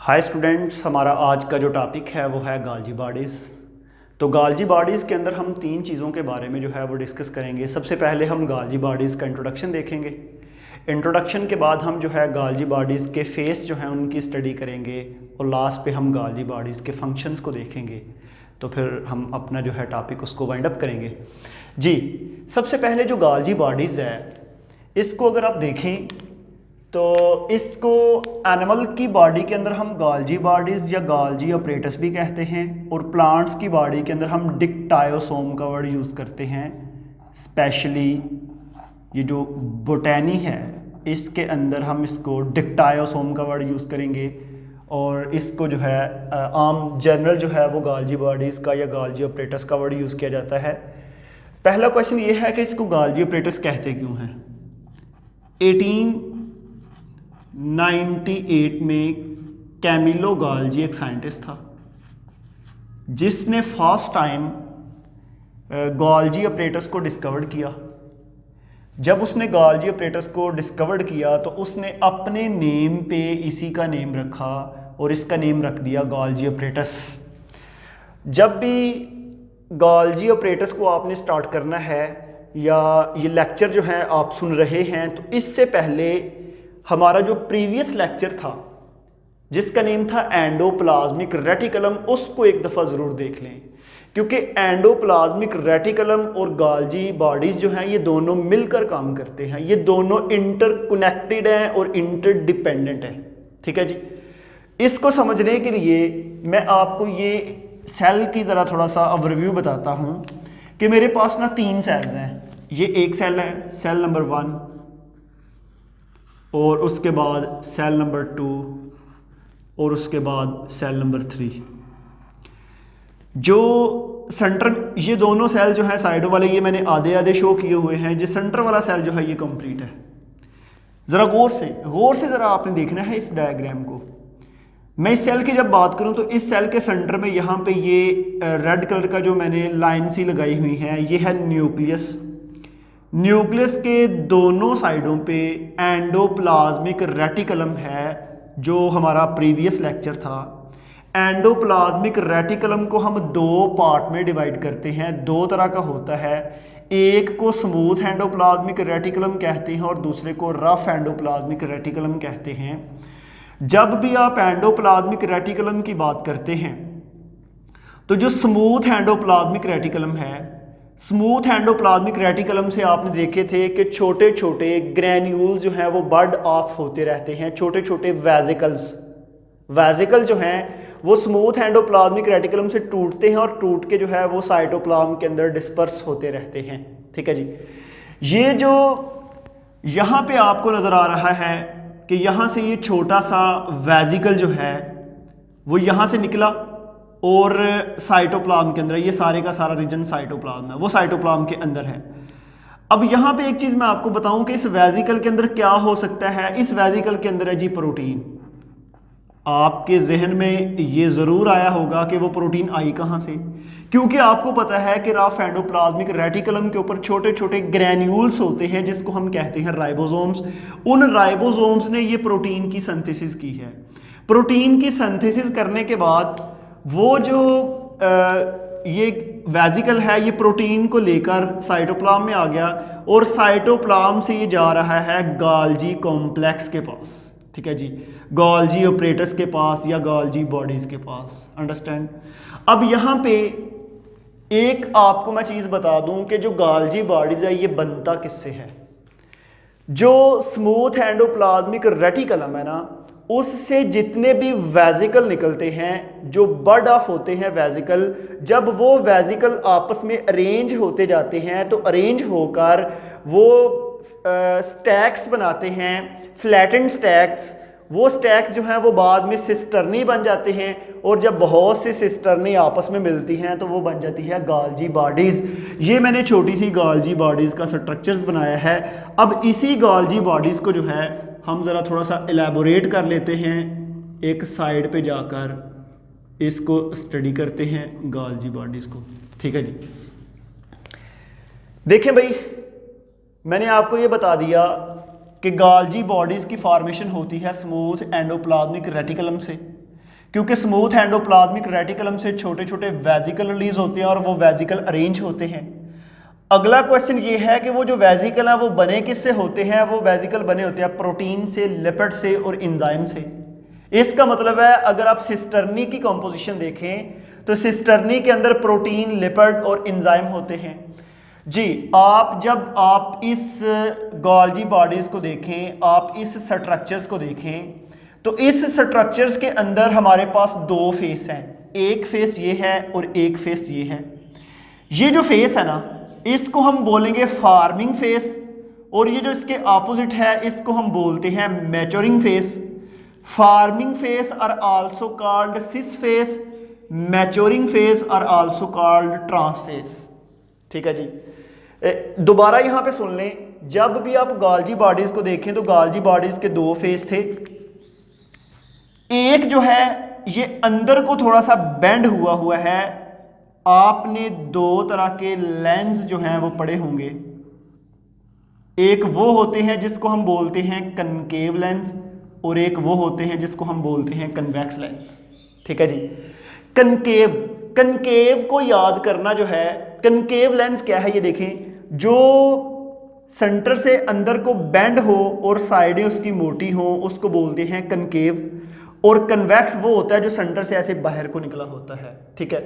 Hi students, हमारा आज का जो टॉपिक है वो है गाल्जी बॉडीज़। तो गाल्जी बॉडीज़ के अंदर हम तीन चीज़ों के बारे में जो है वो डिस्कस करेंगे। सबसे पहले हम गाल्जी बॉडीज़ का इंट्रोडक्शन देखेंगे। इंट्रोडक्शन के बाद हम जो है गाल्जी बॉडीज़ के फेस जो हैं उनकी स्टडी करेंगे और लास्ट पे हम गाल्जी बॉडीज़ के फंक्शंस को देखेंगे। तो फिर हम अपना जो है टॉपिक उसको वाइंड अप करेंगे। जी, सबसे पहले जो गाल्जी बॉडीज़ है इसको अगर आप देखें तो इसको एनिमल की बॉडी के अंदर हम गाल्जी बॉडीज़ या गाल्जी ऑपरेटस भी कहते हैं, और प्लांट्स की बॉडी के अंदर हम डिक्टायोसोम का वर्ड यूज़ करते हैं। स्पेशली ये जो बोटैनी है इसके अंदर हम इसको डिक्टायोसोम का वर्ड यूज़ करेंगे, और इसको जो है आम जनरल जो है वो गाल्जी बॉडीज़ का या गाल्जी ऑपरेटस का वर्ड यूज़ किया जाता है। पहला क्वेश्चन ये है कि इसको गाल्जी ऑपरेटस कहते क्यों हैं। 1898 में कैमिलो गाल्जी एक साइंटिस्ट था जिसने फर्स्ट टाइम गाल्जी ऑपरेटस को डिस्कवर्ड किया। जब उसने गाल्जी ऑपरेटस को डिस्कवर्ड किया तो उसने अपने नेम पे इसी का नेम रखा और इसका नेम रख दिया गाल्जी ऑपरेटस। जब भी गाल्जी ऑपरेटस को आपने स्टार्ट करना है या ये लेक्चर जो है आप सुन रहे हैं, तो इससे पहले हमारा जो प्रीवियस लेक्चर था जिसका नेम था एंडोप्लाज्मिक रेटिकुलम, उसको एक दफ़ा ज़रूर देख लें, क्योंकि एंडोप्लाज्मिक रेटिकुलम और गाल्जी बॉडीज़ जो हैं ये दोनों मिलकर काम करते हैं। ये दोनों इंटरकनेक्टेड हैं और इंटरडिपेंडेंट हैं। ठीक है जी। इसको समझने के लिए मैं आपको ये सेल की ज़रा थोड़ा सा ओवरव्यू बताता हूँ कि मेरे पास ना तीन सेल्स हैं। ये एक सेल है, सेल नंबर 1, और उसके बाद सेल नंबर 2, और उसके बाद सेल नंबर 3। जो सेंटर ये दोनों सेल जो है साइडों वाले ये मैंने आधे आधे शो किए हुए हैं। जो सेंटर वाला सेल जो है ये कंप्लीट है। ज़रा गौर से ज़रा आपने देखना है इस डायग्राम को। मैं इस सेल की जब बात करूं तो इस सेल के सेंटर में यहाँ पे ये रेड कलर का जो मैंने लाइन सी लगाई हुई है ये है न्यूक्लियस। न्यूक्लियस के दोनों साइडों पे एंडोप्लाज्मिक रेटिकुलम है, जो हमारा प्रीवियस लेक्चर था। एंडोप्लाज्मिक रेटिकुलम को हम दो पार्ट में डिवाइड करते हैं। दो तरह का होता है, एक को स्मूथ एंडोप्लाज्मिक रेटिकुलम कहते हैं और दूसरे को रफ एंडोप्लाज्मिक रेटिकुलम कहते हैं। जब भी आप एंडोप्लाज्मिक रेटिकुलम की बात करते हैं तो जो स्मूथ एंडोप्लाज्मिक रेटिकुलम है, स्मूथ एंडोप्लाज्मिक रेटिकुलम से आपने देखे थे कि छोटे छोटे ग्रैन्यूल जो हैं वो बर्ड ऑफ होते रहते हैं। छोटे छोटे वेजिकल जो हैं वो स्मूथ एंडोप्लाज्मिक रेटिकुलम से टूटते हैं और टूट के जो है वो साइटोप्लाज्म के अंदर डिस्पर्स होते रहते हैं। ठीक है जी। ये जो यहाँ पे आपको नज़र आ रहा है कि यहाँ से ये छोटा सा वेजिकल जो है वो यहाँ से निकला और साइटोप्लाज्म के अंदर, ये सारे का सारा रीजन साइटोप्लाज्म है, वो साइटोप्लाज्म के अंदर है। अब यहाँ पे एक चीज़ मैं आपको बताऊं कि इस वेजिकल के अंदर क्या हो सकता है। इस वेजिकल के अंदर है जी प्रोटीन। आपके जहन में ये ज़रूर आया होगा कि वो प्रोटीन आई कहाँ से, क्योंकि आपको पता है कि रफ एंडोप्लाज्मिक रेटिकुलम के ऊपर छोटे छोटे ग्रैन्यूल्स होते हैं जिसको हम कहते हैं राइबोसोम्स। उन राइबोसोम्स ने ये प्रोटीन की सिंथेसिस की है। प्रोटीन की सिंथेसिस करने के बाद वो जो ये वेजिकल है ये प्रोटीन को लेकर साइटोप्लाज्म में आ गया और साइटोप्लाज्म से ये जा रहा है गाल्जी कॉम्प्लेक्स के पास। ठीक है जी, गाल्जी ऑपरेटस के पास या गाल्जी बॉडीज़ के पास। अंडरस्टैंड। अब यहाँ पे एक आपको मैं चीज़ बता दूं कि जो गाल्जी बॉडीज़ है ये बनता किससे है। जो स्मूथ एंडोप्लाज्मिक रेटिकुलम है ना, उससे जितने भी वेजिकल निकलते हैं, जो बर्ड ऑफ होते हैं वेजिकल, जब वो वेजिकल आपस में अरेंज होते जाते हैं तो अरेंज होकर वो स्टैक्स बनाते हैं, फ्लैटेंड स्टैक्स। वो स्टैक्स जो हैं वो बाद में सिस्टर्नी बन जाते हैं, और जब बहुत सी सिस्टर्नी आपस में मिलती हैं तो वो बन जाती है गाल्जी बॉडीज़। ये मैंने छोटी सी गाल्जी बॉडीज़ का स्ट्रक्चर्स बनाया है। अब इसी गाल्जी बॉडीज़ को जो है हम ज़रा थोड़ा सा एलैबोरेट कर लेते हैं, एक साइड पे जाकर इसको स्टडी करते हैं गाल्जी बॉडीज़ को। ठीक है जी। देखें भाई, मैंने आपको ये बता दिया कि गाल्जी बॉडीज़ की फॉर्मेशन होती है स्मूथ एंडोप्लाज्मिक रेटिकुलम से। क्योंकि स्मूथ एंडोप्लाज्मिक रेटिकुलम से छोटे छोटे वेजिकल रिलीज होते हैं और वो वेजिकल अरेंज होते हैं। अगला क्वेश्चन ये है कि वो जो वेजिकल है वो बने किससे होते हैं? वो वेजिकल बने होते हैं प्रोटीन से, लिपिड से और एंजाइम से। इसका मतलब है अगर आप सिस्टर्नी की कंपोजिशन देखें तो सिस्टर्नी के अंदर प्रोटीन, लिपिड और एंजाइम होते हैं जी। जब आप इस गोल्जी बॉडीज को देखें, आप इस स्ट्रक्चर्स को देखें, तो इस स्ट्रक्चर्स के अंदर हमारे पास दो फेस हैं, एक फेस ये है और एक फेस ये है। ये जो फेस है ना, इसको हम बोलेंगे फार्मिंग फेस, और ये जो इसके ऑपोजिट है इसको हम बोलते हैं maturing phase. Forming phase are also called cis phase, maturing phase are also called trans phase. ठीक है जी। दोबारा यहां पे सुन लें, जब भी आप गोल्जी बॉडीज को देखें तो गोल्जी बॉडीज के दो फेस थे। एक जो है ये अंदर को थोड़ा सा बेंड हुआ है, आपने दो तरह के लेंस जो हैं वो पढ़े होंगे। एक वो होते हैं जिसको हम बोलते हैं कनकेव लेंस, और एक वो होते हैं जिसको हम बोलते हैं कन्वेक्स लेंस। ठीक है जी। कनकेव को याद करना जो है, कनकेव लेंस क्या है ये देखें, जो सेंटर से अंदर को बेंड हो और साइडें उसकी मोटी हो उसको बोलते हैं कनकेव, और कन्वेक्स वो होता है जो सेंटर से ऐसे बाहर को निकला होता है। ठीक है।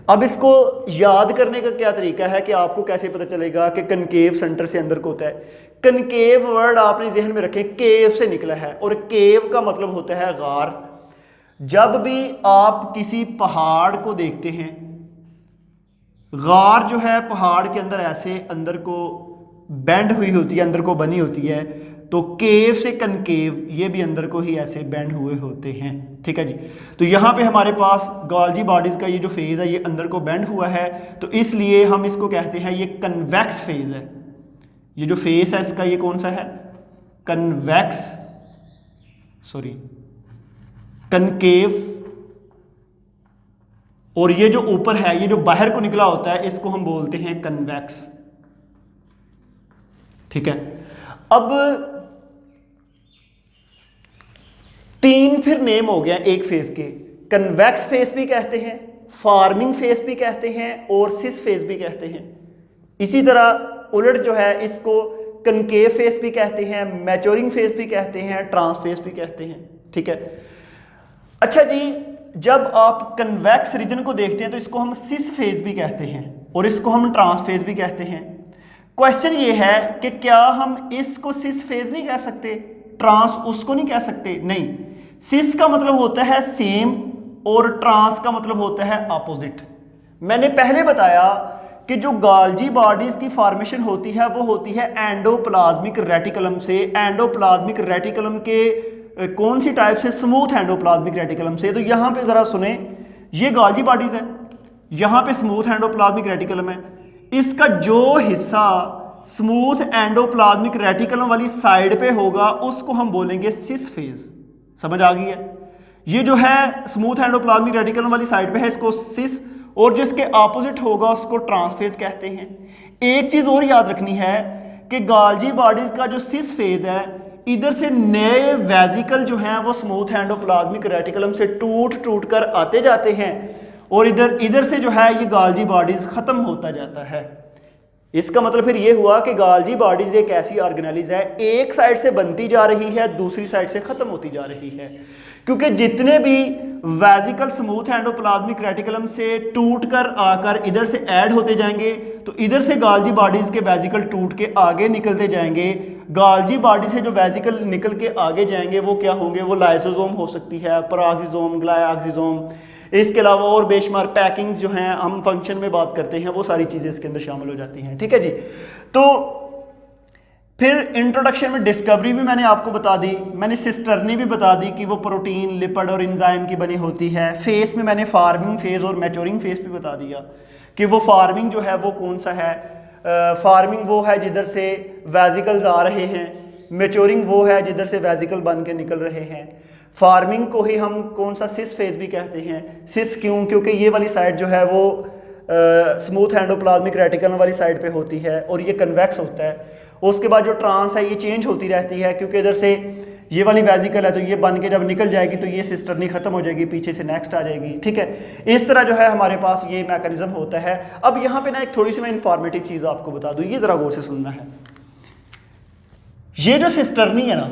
अब इसको याद करने का क्या तरीका है कि आपको कैसे पता चलेगा कि कनकेव सेंटर से अंदर को होता है? कनकेव वर्ड आपने ज़हन में रखें, केव से निकला है, और केव का मतलब होता है गार। जब भी आप किसी पहाड़ को देखते हैं, गार जो है पहाड़ के अंदर ऐसे अंदर को बेंड हुई होती है, अंदर को बनी होती है, तो केव से कनकेव ये भी अंदर को ही ऐसे बेंड हुए होते हैं। ठीक है जी। तो यहाँ पे हमारे पास गोल्जी बॉडीज का ये जो फेज है ये अंदर को बेंड हुआ है, तो इसलिए हम इसको कहते हैं ये कन्वेक्स फेज है। ये जो फेस है इसका ये कौन सा है? कनकेव। और ये जो ऊपर है, ये जो बाहर को निकला होता है, इसको हम बोलते हैं कन्वेक्स। ठीक है। अब तीन फिर नेम हो गया एक फेस के, कन्वेक्स फेस भी कहते हैं, फार्मिंग फेस भी कहते हैं और सिस फेस भी कहते हैं। इसी तरह उलट जो है इसको कनकेव फेस भी कहते हैं, मैच्योरिंग फेस भी कहते हैं, ट्रांस फेस भी कहते हैं। ठीक है। अच्छा जी, जब आप कन्वेक्स रीजन को देखते हैं तो इसको हम सिस फेज भी कहते हैं और इसको हम ट्रांस फेज भी कहते हैं। क्वेश्चन ये है कि क्या हम इसको सिस फेज नहीं कह सकते, ट्रांस उसको नहीं कह सकते? नहीं, सिस का मतलब होता है सेम और ट्रांस का मतलब होता है ऑपोजिट। मैंने पहले बताया कि जो गोल्जी बॉडीज की फॉर्मेशन होती है वो होती है एंडोप्लाज्मिक रेटिकुलम से। एंडोप्लाज्मिक रेटिकुलम के कौन सी टाइप से? स्मूथ एंडोप्लाज्मिक रेटिकुलम से। तो यहां पे जरा सुने, ये गोल्जी बॉडीज है, यहां पे स्मूथ एंडोप्लाज्मिक रेटिकुलम है। इसका जो हिस्सा स्मूथ एंडोप्लाज्मिक रेटिकुलम वाली साइड पे होगा उसको हम बोलेंगे सिस फेज। समझ आ गई है? ये जो है स्मूथ एंडोप्लाज्मिक रेटिकुलम वाली साइड पे है, इसको सिस, और जिसके ऑपोजिट होगा उसको ट्रांस फेज कहते हैं। एक चीज और याद रखनी है कि गोल्जी बॉडीज का जो सिस फेज है, इधर से नए वेजिकल जो हैं वो स्मूथ एंडोप्लाज्मिक रेटिकुलम से टूट कर आते जाते हैं, और इधर से जो है ये गोल्जी बॉडीज खत्म होता जाता है। इसका मतलब फिर ये हुआ कि गोल्जी बॉडीज एक ऐसी ऑर्गेनेलिज है, एक साइड से बनती जा रही है, दूसरी साइड से खत्म होती जा रही है, क्योंकि जितने भी वेजिकल स्मूथ एंडोप्लाज्मिक रेटिकुलम से टूट कर आकर इधर से ऐड होते जाएंगे, तो इधर से गोल्जी बॉडीज के वेजिकल टूट के आगे निकलते जाएंगे। गोल्जी बॉडी से जो वेजिकल निकल के आगे जाएंगे वो क्या होंगे? वो लाइसोसोम हो सकती है, पराक्सिसोम, ग्लाइऑक्सिसोम, इसके अलावा और बेशुमार पैकिंग्स जो हैं हम फंक्शन में बात करते हैं, वो सारी चीज़ें इसके अंदर शामिल हो जाती हैं। ठीक है जी। तो फिर इंट्रोडक्शन में डिस्कवरी भी मैंने आपको बता दी, मैंने सिस्टर्नी भी बता दी कि वो प्रोटीन, लिपिड और एंजाइम की बनी होती है। फेस में मैंने फार्मिंग फेज और मैच्योरिंग फेज भी बता दिया कि वो फार्मिंग जो है वो कौन सा है। फार्मिंग वो है जिधर से वेजिकल्स आ रहे हैं, मैच्योरिंग वो है जिधर से वेजिकल बन के निकल रहे हैं। फार्मिंग को ही हम कौन सा? सिस फेज भी कहते हैं। सिस क्यों? क्योंकि ये वाली साइड जो है वो स्मूथ एंडोप्लाज्मिक रेटिकुलम वाली साइड पे होती है और ये कन्वेक्स होता है। उसके बाद जो ट्रांस है ये चेंज होती रहती है, क्योंकि इधर से ये वाली वेजिकल है तो ये बन के जब निकल जाएगी तो ये सिस्टर्नी खत्म हो जाएगी, पीछे से नेक्स्ट आ जाएगी, ठीक है। इस तरह जो है हमारे पास ये मैकेनिज्म होता है। अब यहाँ पे ना एक थोड़ी सी मैं इंफॉर्मेटिव चीज़ आपको बता दूँ, ये ज़रा गौर से सुनना है। ये जो सिस्टर्नी है ना,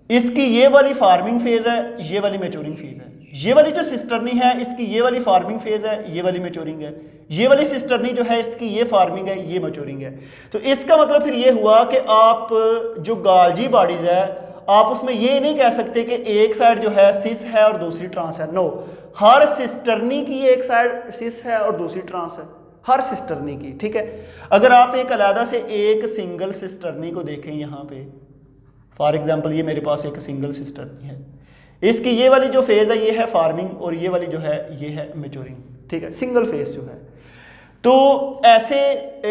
इसकी ये वाली फार्मिंग फेज है, ये वाली मैच्योरिंग फेज है। ये वाली जो सिस्टर्नी है इसकी ये वाली फार्मिंग फेज है, ये वाली मैच्योरिंग है। ये वाली सिस्टर्नी जो है इसकी ये फार्मिंग है, ये मैच्योरिंग है। तो इसका मतलब फिर ये हुआ कि आप जो गाल्जी बॉडीज है आप उसमें ये नहीं कह सकते कि एक साइड जो है सिस है और दूसरी ट्रांस है। नो, हर सिस्टर्नी की एक साइड सिस है और दूसरी ट्रांस है, हर सिस्टर्नी की, ठीक है। अगर आप एक अलग से एक सिंगल सिस्टर्नी को देखें यहाँ पे, फॉर एग्जांपल ये मेरे पास एक सिंगल सिस्टर्नी है, इसकी ये वाली जो फेज है ये है फार्मिंग और ये वाली जो है ये है मैच्योरिंग, ठीक है, सिंगल फेज जो है। तो ऐसे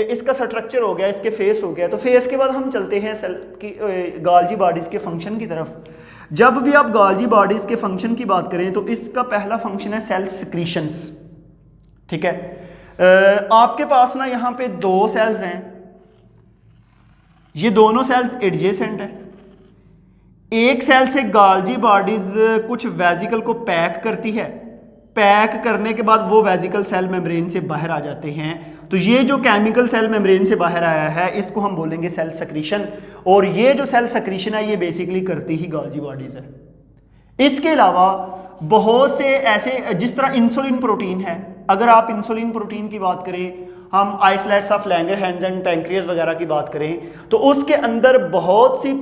इसका स्ट्रक्चर हो गया, इसके फेस हो गया। तो फेस के बाद हम चलते हैं सेल की गाल्जी बॉडीज के फंक्शन की तरफ। जब भी आप गाल्जी बॉडीज के फंक्शन की बात करें तो इसका पहला फंक्शन है सेल सिक्रीशंस, ठीक है। आपके पास ना यहाँ पे दो सेल्स हैं, ये दोनों सेल्स एडजेसेंट हैं। एक सेल से गाल्जी बॉडीज कुछ वेजिकल को पैक करती है, पैक करने के बाद वो वेजिकल सेल मेम्ब्रेन से बाहर आ जाते हैं। तो ये जो केमिकल सेल मेम्ब्रेन से बाहर आया है इसको हम बोलेंगे सेल सक्रीशन, और ये जो सेल सक्रीशन है ये बेसिकली करती ही गाल्जी बॉडीज है। इसके अलावा बहुत से ऐसे, जिस तरह इंसुलिन प्रोटीन है, अगर आप इंसुलिन प्रोटीन की बात करें, हम isolates of Langerhans and pancreas वगैरह की बात करें तो उसके अंदर बहुत सी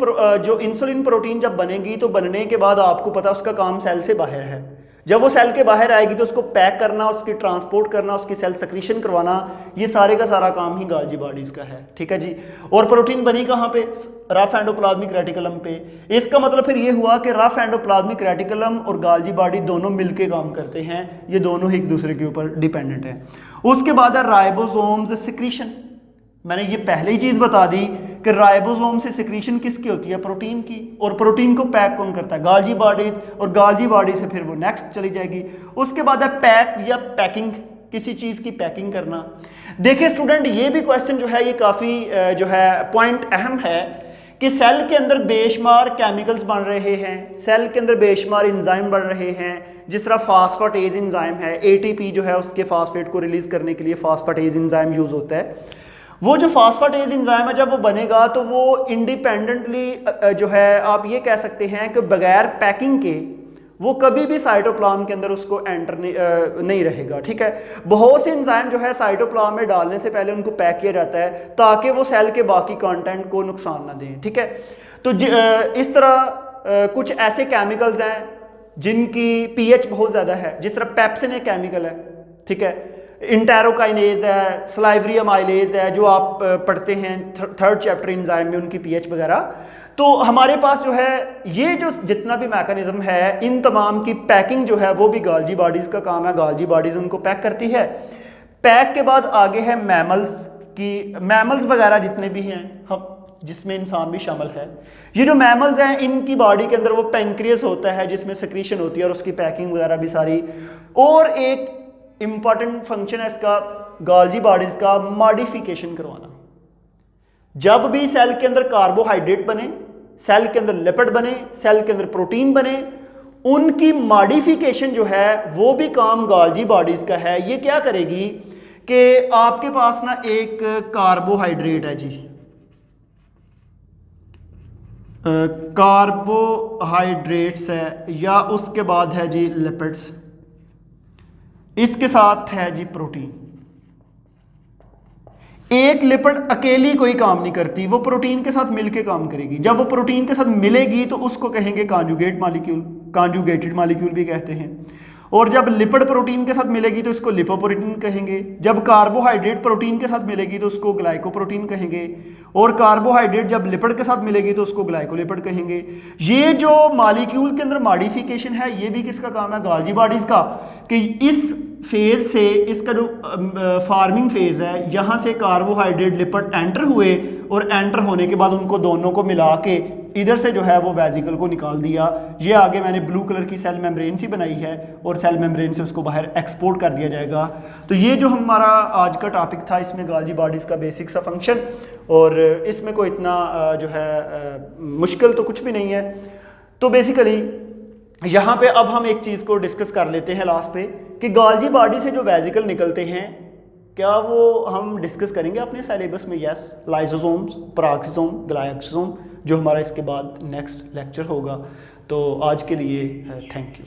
जो इंसुलिन प्रोटीन जब बनेगी तो बनने के बाद आपको पता उसका काम सेल से बाहर है। जब वो सेल के बाहर आएगी तो उसको पैक करना, उसकी ट्रांसपोर्ट करना, उसकी सेल सक्रीशन करवाना, ये सारे का सारा काम ही गाल्जी बॉडीज का है, ठीक है जी। और प्रोटीन बनी कहाँ पे? रफ एंडोप्लाज्मिक रेटिकुलम पे। इसका मतलब फिर ये हुआ कि रफ एंडोप्लाज्मिक रेटिकुलम और गाल्जी बॉडी दोनों मिलके काम करते हैं, ये दोनों ही एक दूसरे के ऊपर डिपेंडेंट हैं। उसके बाद है राइबोसोम्स सिक्रीशन। मैंने ये पहले ही चीज बता दी कि राइबोसोम से सिक्रीशन किसकी होती है? प्रोटीन की। और प्रोटीन को पैक कौन करता है? गाल्जी बॉडीज, और गाल्जी बॉडी से फिर वो नेक्स्ट चली जाएगी। उसके बाद है पैक या पैकिंग, किसी चीज की पैकिंग करना। देखिए स्टूडेंट, ये भी क्वेश्चन जो है ये काफी जो है पॉइंट अहम है कि सेल के अंदर बेशुमार केमिकल्स बन रहे हैं, सेल के अंदर बेशुमार एंजाइम बन रहे हैं। जिस तरह फास्फेटेज एंजाइम है, एटीपी जो है उसके फास्फेट को रिलीज करने के लिए फास्फेटेज एंजाइम यूज होता है। वो जो फास्फेटेज एंजाइम है जब वो बनेगा तो वो इंडिपेंडेंटली जो है आप ये कह सकते हैं कि बगैर पैकिंग के वो कभी भी साइटोप्लाज्म के अंदर उसको एंटर नहीं रहेगा, ठीक है। बहुत से एंजाइम जो है साइटोप्लाज्म में डालने से पहले उनको पैक किया जाता है ताकि वो सेल के बाकी कंटेंट को नुकसान ना दें, ठीक है। तो इस तरह कुछ ऐसे केमिकल्स हैं जिनकी पीएच बहुत ज़्यादा है, जिस तरह पेप्सिन एक केमिकल है, ठीक है, इंटेरोकाइनेज है, सलाइवरी अमाइलेज है, जो आप पढ़ते हैं थर्ड चैप्टर एंजाइम में, उनकी पीएच वगैरह। तो हमारे पास जो है ये जो जितना भी मैकेनिज्म है इन तमाम की पैकिंग जो है वो भी गाल्जी बॉडीज का काम है। गाल्जी बॉडीज उनको पैक करती है। पैक के बाद आगे है मैमल्स की। मैमल्स वगैरह जितने भी हैं, हम जिसमें इंसान भी शामिल है, ये जो मैमल्स हैं इनकी बॉडी के अंदर वो पैंक्रियास होता है जिसमें सिक्रीशन होती है और उसकी पैकिंग वगैरह भी सारी। और एक इंपॉर्टेंट फंक्शन है इसका गाल्जी बॉडीज का, मॉडिफिकेशन करवाना। जब भी सेल के अंदर कार्बोहाइड्रेट बने, सेल के अंदर लिपिड बने, सेल के अंदर प्रोटीन बने, उनकी मॉडिफिकेशन जो है वो भी काम गाल्जी बॉडीज का है। ये क्या करेगी कि आपके पास ना एक कार्बोहाइड्रेट है जी, कार्बोहाइड्रेट्स है, या उसके बाद है जी लिपिड्स, इसके साथ है जी प्रोटीन। एक लिपिड अकेली कोई काम नहीं करती, वो प्रोटीन के साथ मिलके काम करेगी। जब वो प्रोटीन के साथ मिलेगी तो उसको कहेंगे कॉन्जुगेट मॉलिक्यूल, कॉन्जुगेटेड मॉलिक्यूल भी कहते हैं। और जब लिपिड प्रोटीन के साथ मिलेगी तो इसको लिपोप्रोटीन कहेंगे। जब कार्बोहाइड्रेट प्रोटीन के साथ मिलेगी तो उसको ग्लाइकोप्रोटीन कहेंगे। और कार्बोहाइड्रेट जब लिपिड के साथ मिलेगी तो उसको ग्लाइकोलिपिड कहेंगे। ये जो मॉलिक्यूल के अंदर मॉडिफिकेशन है ये भी किसका काम है? गाल्जी बॉडीज का। कि इस फेज से, इसका जो फार्मिंग फेज है, यहाँ से कार्बोहाइड्रेट लिपिड एंटर हुए और एंटर होने के बाद उनको दोनों को मिला के इधर से जो है वो वेजिकल को निकाल दिया। ये आगे मैंने ब्लू कलर की सेल मेम्ब्रेन सी बनाई है और सेल मेम्ब्रेन से उसको बाहर एक्सपोर्ट कर दिया जाएगा। तो ये जो हमारा आज का टॉपिक था, इसमें गाल्जी बॉडीज़ का बेसिक सा फंक्शन, और इसमें कोई इतना जो है मुश्किल तो कुछ भी नहीं है। तो बेसिकली यहाँ पे अब हम एक चीज़ को डिस्कस कर लेते हैं लास्ट पे कि गोल्जी बॉडी से जो वेसिकल निकलते हैं क्या वो हम डिस्कस करेंगे अपने सिलेबस में। यस, लाइसोसोम्स, पेरोक्सिसोम, ग्लाइकोसोम, जो हमारा इसके बाद नेक्स्ट लेक्चर होगा। तो आज के लिए थैंक यू।